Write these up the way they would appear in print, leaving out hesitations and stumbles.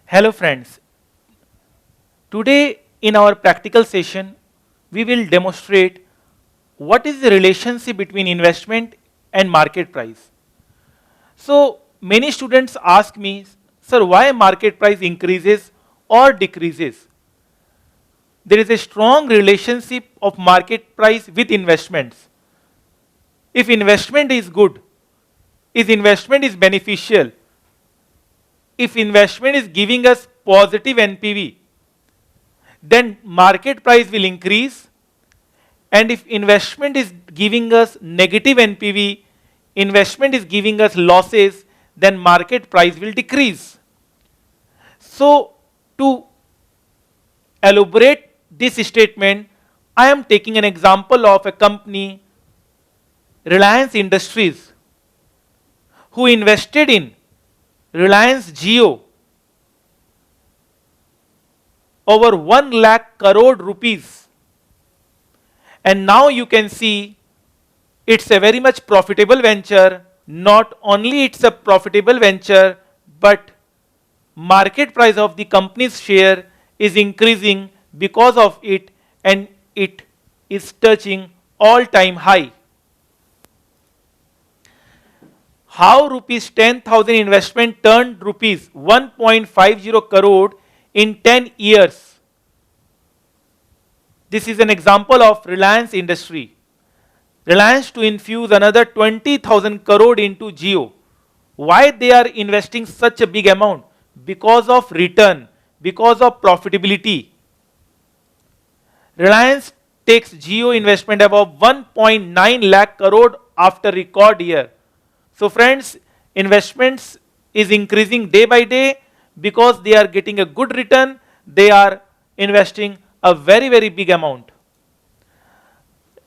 Hello friends. Today in our practical session, we will demonstrate what is the relationship between investment and market price. So many students ask me, sir, why market price increases or decreases? There is a strong relationship of market price with investments. If investment is good, if investment is beneficial, if investment is giving us positive NPV, then market price will increase, and if investment is giving us negative NPV, investment is giving us losses, then market price will decrease. So to elaborate this statement, I am taking an example of a company, Reliance Industries, who invested in Reliance Jio over 1 lakh crore rupees. And now you can see it's a very much profitable venture. Not only it's a profitable venture, but market price of the company's share is increasing because of it, and it is touching all-time high. How rupees 10,000 investment turned rupees 1.50 crore in 10 years. This is an example of Reliance Industry. Reliance to infuse another 20,000 crore into Jio. Why they are investing such a big amount? Because of return, because of profitability. Reliance takes Jio investment above 1.9 lakh crore after record year. So friends, investments is increasing day by day because they are getting a good return. They are investing a very, very big amount.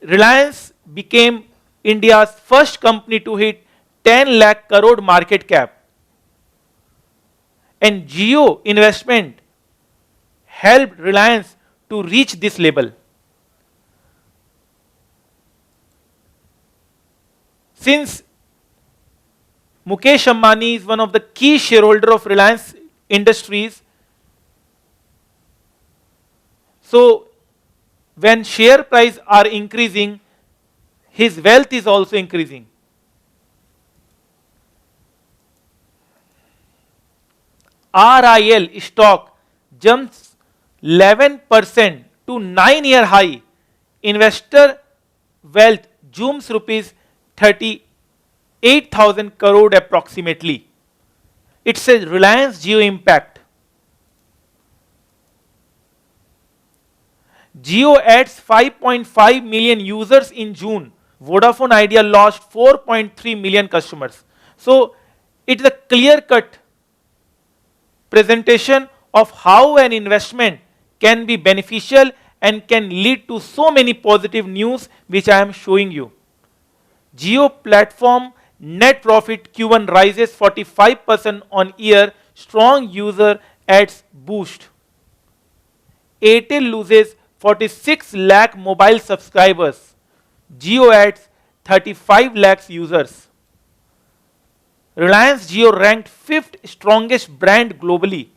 Reliance became India's first company to hit 10 lakh crore market cap. And Jio investment helped Reliance to reach this level. Since Mukesh Ambani is one of the key shareholder of Reliance Industries, so when share price are increasing, his wealth is also increasing. RIL stock jumps 11% to 9-year high. Investor wealth zooms rupees 38,000 crore approximately. It's a Reliance Jio impact. Jio adds 5.5 million users in June. Vodafone Idea lost 4.3 million customers. So it's a clear-cut presentation of how an investment can be beneficial and can lead to so many positive news which I am showing you. Jio platform net profit Q1 rises 45% on year, strong user adds boost. Airtel loses 46 lakh mobile subscribers. Jio adds 35 lakhs users. Reliance Jio ranked 5th strongest brand globally.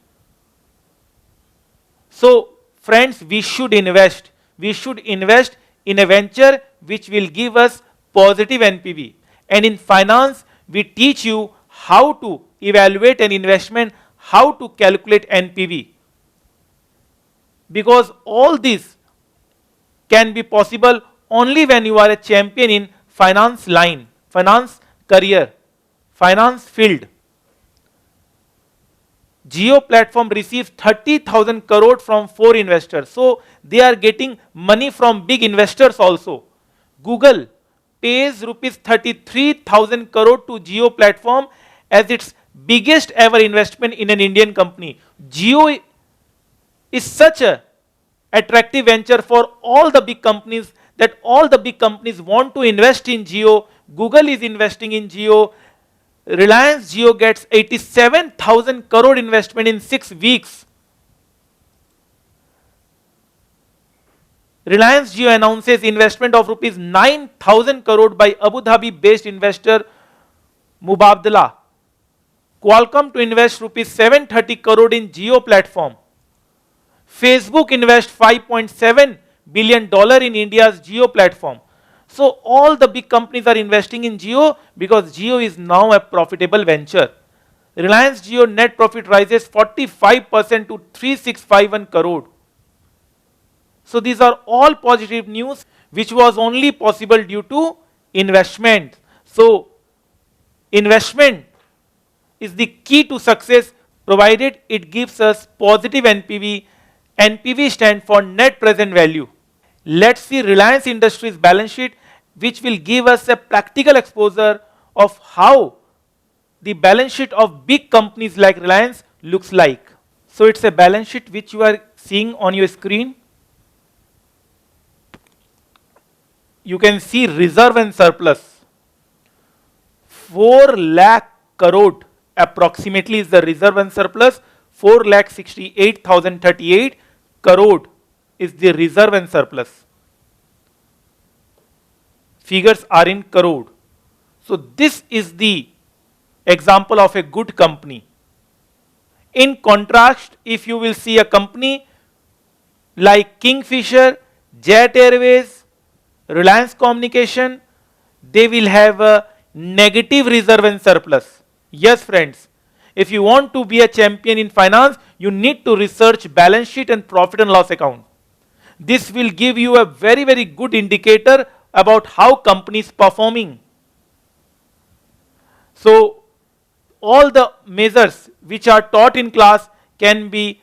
So friends, we should invest. We should invest in a venture which will give us positive NPV. And in finance, we teach you how to evaluate an investment, how to calculate NPV. Because all this can be possible only when you are a champion in finance line, finance career, finance field. Jio platform receives 30,000 crore from 4 investors. So they are getting money from big investors also. Google pays rupees 33,000 crore to Jio platform as its biggest ever investment in an Indian company. Jio is such a attractive venture for all the big companies that all the big companies want to invest in Jio. Google is investing in Jio. Reliance Jio gets 87,000 crore investment in 6 weeks. Reliance Jio announces investment of rupees 9,000 crore by Abu Dhabi based investor Mubadala. Qualcomm to invest rupees 730 crore in Jio platform. Facebook invest $5.7 billion in India's Jio platform. So all the big companies are investing in Jio because Jio is now a profitable venture. Reliance Jio net profit rises 45% to 3651 crore. So these are all positive news which was only possible due to investment. So investment is the key to success provided it gives us positive NPV. NPV stands for net present value. Let's see Reliance Industries balance sheet, which will give us a practical exposure of how the balance sheet of big companies like Reliance looks like. So it's a balance sheet which you are seeing on your screen. You can see reserve and surplus. 4 lakh crore approximately is the reserve and surplus. 4,68,038 crore is the reserve and surplus. Figures are in crore. So this is the example of a good company. In contrast, if you will see a company like Kingfisher, Jet Airways, Reliance Communication, they will have a negative reserve and surplus. Yes, friends, if you want to be a champion in finance, you need to research balance sheet and profit and loss account. This will give you a very, very good indicator about how company is performing. So all the measures which are taught in class can be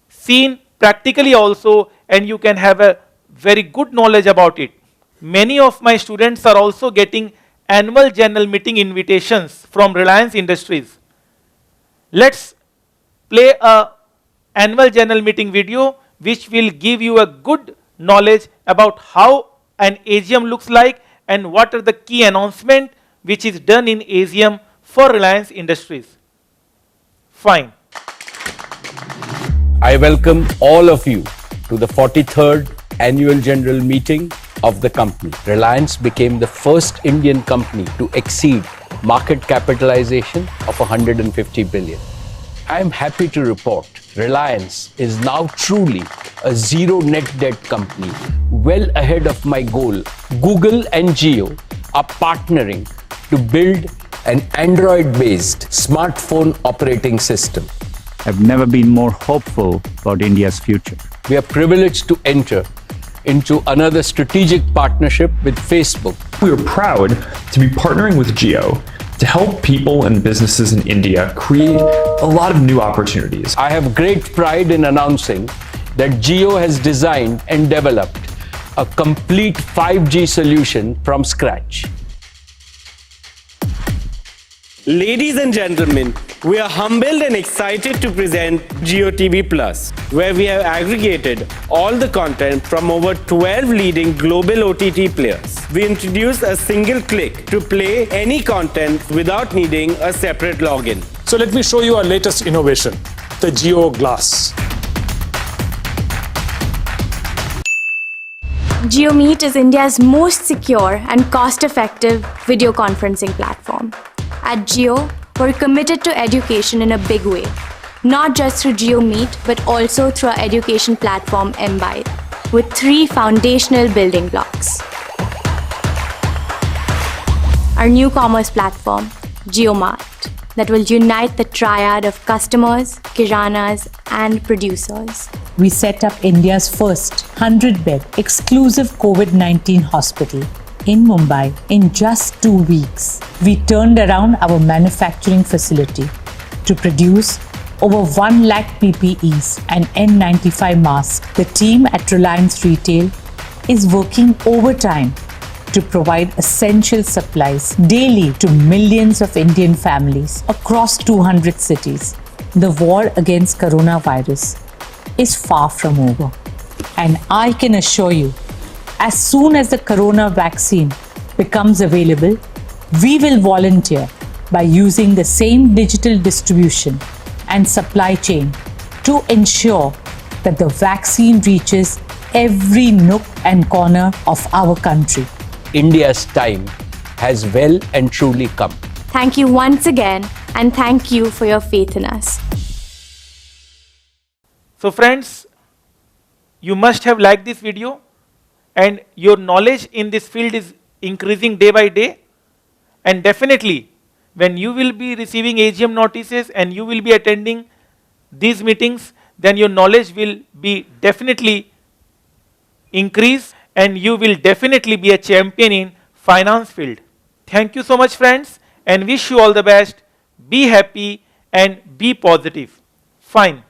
seen practically also, and you can have a very good knowledge about it. Many of my students are also getting annual general meeting invitations from Reliance Industries. Let's play a annual general meeting video which will give you a good knowledge about how an AGM looks like and what are the key announcements which is done in AGM for Reliance Industries. Fine. I welcome all of you to the 43rd annual general meeting of the company. Reliance became the first Indian company to exceed market capitalization of 150 billion. I am happy to report Reliance is now truly a zero net debt company, well ahead of my goal. Google and Jio are partnering to build an Android-based smartphone operating system. I've never been more hopeful about India's future. We are privileged to enter into another strategic partnership with Facebook. We are proud to be partnering with Jio to help people and businesses in India create a lot of new opportunities. I have great pride in announcing that Jio has designed and developed a complete 5G solution from scratch. Ladies and gentlemen, we are humbled and excited to present JioTV Plus, where we have aggregated all the content from over 12 leading global OTT players. We introduce a single click to play any content without needing a separate login. So let me show you our latest innovation, the Jio Glass. JioMeet is India's most secure and cost-effective video conferencing platform. At Jio, we're committed to education in a big way, not just through JioMeet, but also through our education platform Mbyte, with 3 foundational building blocks. Our new commerce platform, JioMart, that will unite the triad of customers, kiranas, and producers. We set up India's first 100-bed exclusive COVID-19 hospital in Mumbai in just 2 weeks. We turned around our manufacturing facility to produce over 1 lakh PPEs and N95 masks. The team at Reliance Retail is working overtime to provide essential supplies daily to millions of Indian families across 200 cities. The war against coronavirus is far from over. And I can assure you, as soon as the corona vaccine becomes available, we will volunteer by using the same digital distribution and supply chain to ensure that the vaccine reaches every nook and corner of our country. India's time has well and truly come. Thank you once again, and thank you for your faith in us. So friends, you must have liked this video, and your knowledge in this field is increasing day by day. And definitely, when you will be receiving AGM notices and you will be attending these meetings, then your knowledge will be definitely increase, and you will definitely be a champion in finance field. Thank you so much, friends, and wish you all the best. Be happy and be positive. Fine.